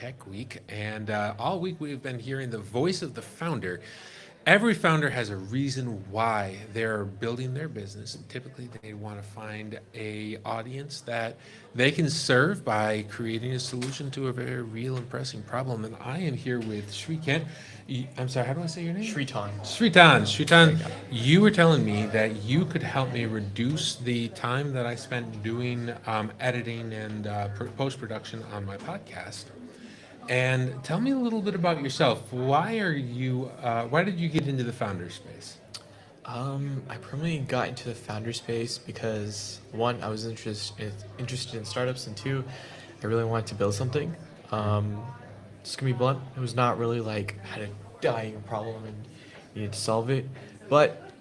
Tech Week, and all week we've been hearing the voice of the founder. Every founder has a reason why they're building their business, and typically they want to find a audience that they can serve by creating a solution to a very real and pressing problem. And I am here with Shrikant. I'm sorry, how do I say your name? Shritan. Shritan, you were telling me that you could help me reduce the time that I spent doing editing and post production on my podcast. And tell me a little bit about yourself. Why did you get into the founder space? I primarily got into the founder space because one, I was interested in startups, and two, I really wanted to build something. Just gonna be blunt, it was not really like I had a dying problem and needed to solve it, but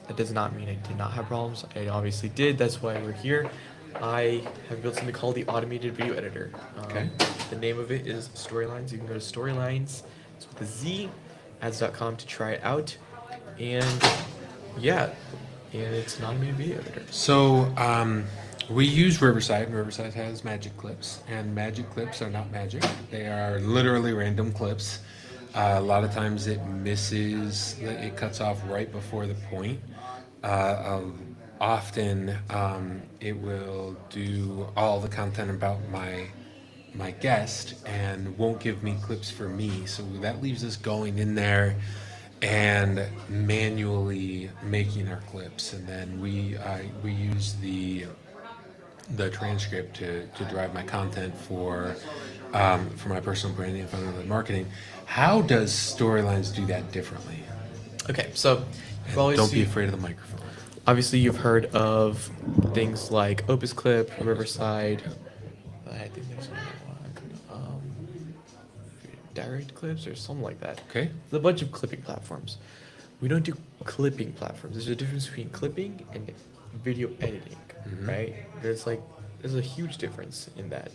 that does not mean I did not have problems. I obviously did. That's why we're here. I have built something called the Automated Video Editor. Okay. The name of it is Storylines. You can go to Storylines, it's with a Z, ads.com to try it out. And yeah, and it's an automated video editor. So we use Riverside, and Riverside has magic clips, and magic clips are not magic. They are literally random clips. A lot of times it cuts off right before the point. Often it will do all the content about my guest and won't give me clips for me. So that leaves us going in there and manually making our clips, and then we use the transcript to drive my content for my personal branding and funnel marketing. How does Storylines do that differently? Okay, so And don't be afraid of the microphone. obviously you've heard of things like Opus Clip, Riverside. I think there's another one. Direct Clips or something like that. Okay. There's a bunch of clipping platforms. We don't do clipping platforms. There's a difference between clipping and video editing, right? There's a huge difference in that.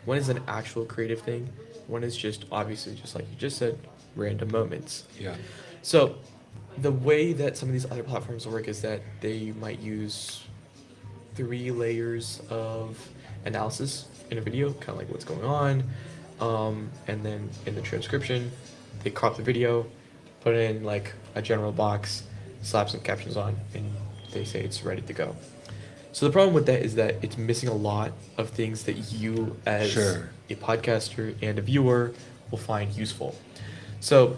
One is an actual creative thing. One is just obviously just like you just said, random moments. Yeah. So the way that some of these other platforms work is that they might use 3 layers of analysis in a video, kind of like what's going on, and then in the transcription, they crop the video, put it in like a general box, slap some captions on, and they say it's ready to go. So the problem with that is that it's missing a lot of things that you as Sure. a podcaster and a viewer will find useful. So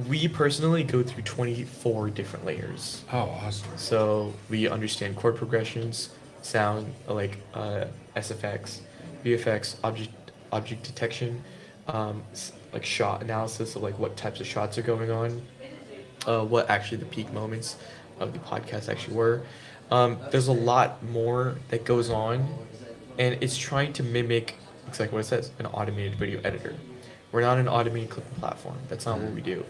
we personally go through 24 different layers. Oh, awesome. So we understand chord progressions, sound, like SFX, VFX, object detection, like shot analysis of like what types of shots are going on, what actually the peak moments of the podcast actually were. There's a lot more that goes on, and it's trying to mimic exactly what it says, an automated video editor. We're not an automated clipping platform. That's not what we do.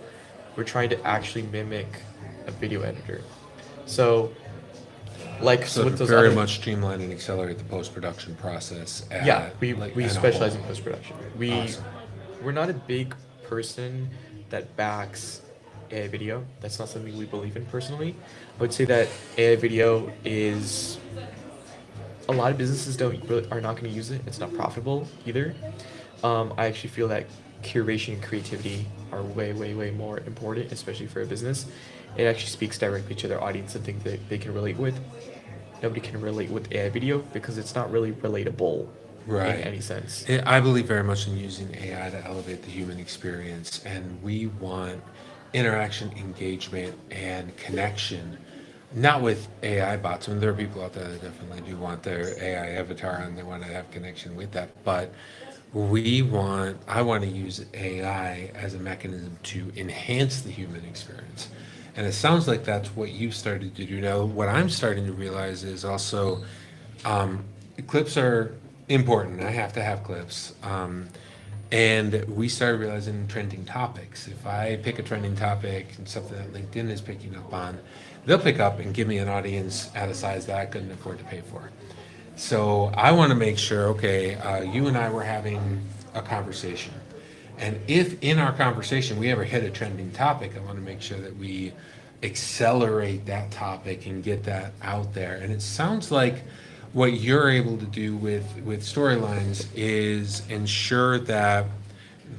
We're trying to actually mimic a video editor. So, like So with to those very other, much streamline and accelerate the post-production process. yeah, we in a specialize whole. in post production. Awesome. We're not a big person that backs AI video. That's not something we believe in personally. I would say that AI video is a lot of businesses are not going to use it. It's not profitable either. I actually feel that curation and creativity are way more important, especially for a business. It actually speaks directly to their audience and things that they can relate with. Nobody can relate with AI video because it's not really relatable Right. in any sense. I believe very much in using AI to elevate the human experience, and we want interaction, engagement, and connection. Not with AI bots. I mean, there are people out there that definitely do want their AI avatar and they want to have connection with that. But I want to use AI as a mechanism to enhance the human experience. And it sounds like that's what you've started to do now. What I'm starting to realize is also clips are important. I have to have clips. And we started realizing trending topics. If I pick a trending topic and something that LinkedIn is picking up on, they'll pick up and give me an audience at a size that I couldn't afford to pay for. So I want to make sure, okay, you and I were having a conversation. And if in our conversation we ever hit a trending topic, I want to make sure that we accelerate that topic and get that out there. And it sounds like what you're able to do with storylines is ensure that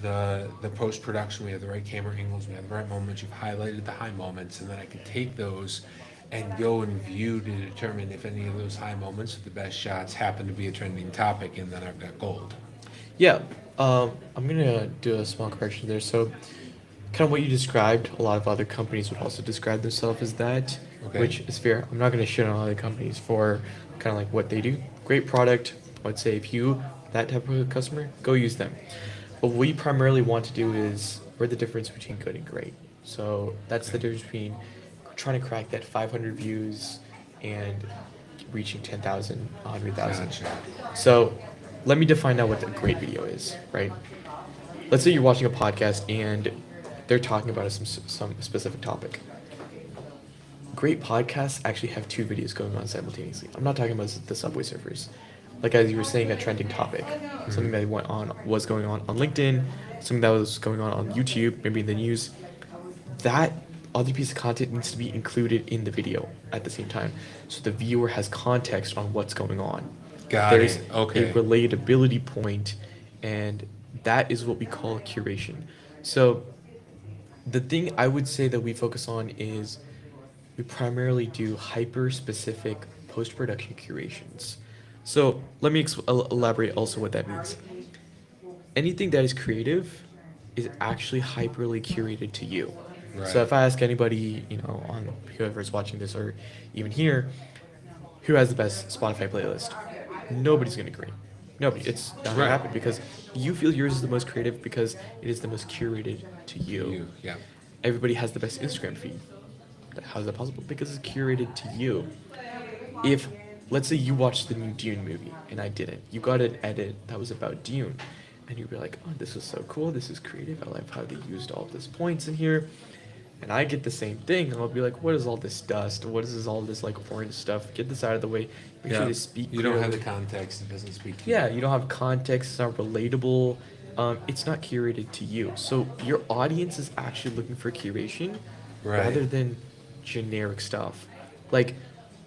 the post production. We have the right camera angles. We have the right moments. You've highlighted the high moments, and then I can take those and go and view to determine if any of those high moments, the best shots, happen to be a trending topic, and then I've got gold. Yeah, I'm gonna do a small correction there. So, kind of what you described, a lot of other companies would also describe themselves as that, Okay. which is fair. I'm not gonna shit on other companies for kind of like what they do. Great product. I'd say if you that type of customer, go use them. But what we primarily want to do is we're the difference between good and great. So that's the difference between trying to crack that 500 views and reaching 10,000, 100,000. Gotcha. So let me define out what a great video is, right? Let's say you're watching a podcast and they're talking about some specific topic. Great podcasts actually have two videos going on simultaneously. I'm not talking about the Subway Surfers. Like as you were saying, a trending topic, something that was going on LinkedIn, something that was going on YouTube, maybe in the news. That other piece of content needs to be included in the video at the same time, so the viewer has context on what's going on. Got There's it. Okay. a relatability point, and that is what we call curation. So the thing I would say that we focus on is we primarily do hyper-specific post-production curations. So let me elaborate also what that means. Anything that is creative is actually hyperly curated to you. Right. So if I ask anybody, on whoever's watching this or even here, who has the best Spotify playlist, nobody's gonna agree. Nobody. It's not gonna Right. happen because you feel yours is the most creative because it is the most curated to you. Yeah. Everybody has the best Instagram feed. How is that possible? Because it's curated to you. If, let's say you watched the new Dune movie and I didn't, you got an edit that was about Dune, and you'd be like, oh, this is so cool, this is creative, I like how they used all this points in here. And I get the same thing, and I'll be like, what is all this dust? What is all this like orange stuff? Get this out of the way. Make sure Yeah. they speak You don't have the clearly. context. It doesn't speak to you. Yeah, you don't have context, it's not relatable, it's not curated to you. So your audience is actually looking for curation Right. rather than generic stuff. Like,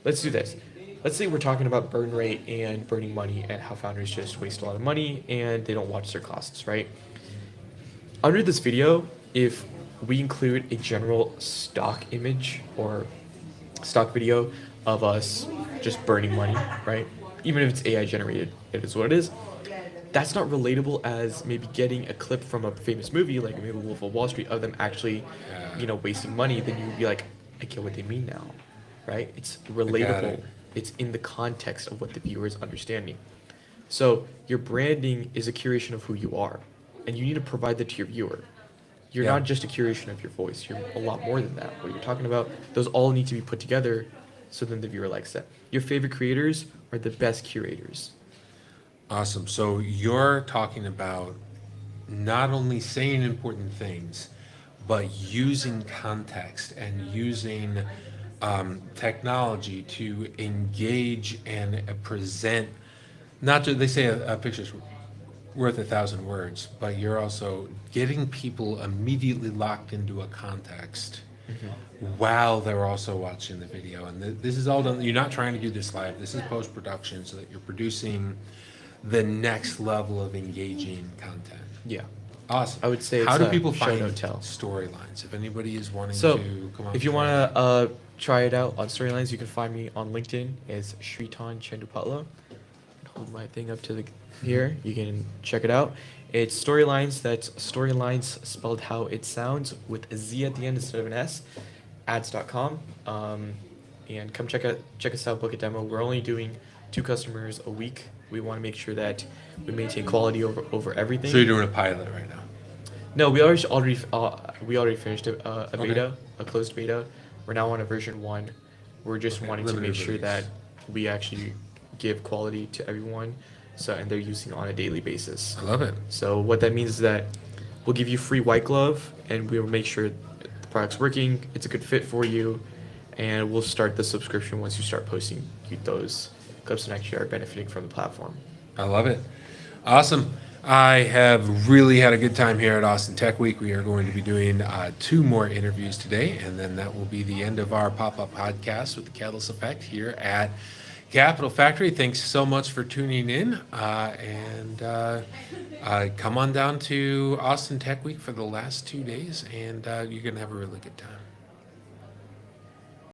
let's do this. Let's say we're talking about burn rate and burning money and how founders just waste a lot of money and they don't watch their costs, right? Under this video, if we include a general stock image or stock video of us just burning money, right? Even if it's AI generated, it is what it is. That's not relatable as maybe getting a clip from a famous movie like maybe Wolf of Wall Street of them actually, wasting money. Then you'd be like, I get what they mean now, right? It's relatable. it. It's in the context of what the viewer is understanding. So your branding is a curation of who you are, and you need to provide that to your viewer. You're Yeah. not just a curation of your voice. You're a lot more than that. What you're talking about, those all need to be put together so then the viewer likes that. Your favorite creators are the best curators. Awesome. So you're talking about not only saying important things, but using context and using technology to engage and present. Not just, they say a picture's worth 1,000 words, but you're also getting people immediately locked into a context while they're also watching the video. And this is all done. You're not trying to do this live. This is post production, so that you're producing the next level of engaging content. Yeah. Awesome. I would say How it's do a people show, find don't tell. storylines? If anybody is wanting So to come on, if you want to try it out on Storylines, you can find me on LinkedIn as Shritan Chendupatla. Hold my thing up to the here. You can check it out. It's Storylines. That's Storylines spelled how it sounds with a Z at the end instead of an S. Ads.com. And come check us out. Book a demo. We're only doing 2 customers a week. We want to make sure that we maintain quality over everything. so you're doing a pilot right now. No, we already finished a beta, Okay. a closed beta. We're now on a version 1. We're just Okay, wanting to limited make sure release. that we actually give quality to everyone, and they're using it on a daily basis. I love it. So what that means is that we'll give you free white glove, and we will make sure the product's working, it's a good fit for you, and we'll start the subscription once you start posting those clips and actually are benefiting from the platform. I love it. Awesome. I have really had a good time here at Austin Tech Week. We are going to be doing 2 more interviews today, and then that will be the end of our pop-up podcast with the Catalyst Effect here at Capital Factory, thanks so much for tuning in. And come on down to Austin Tech Week for the last 2 days, and you're going to have a really good time.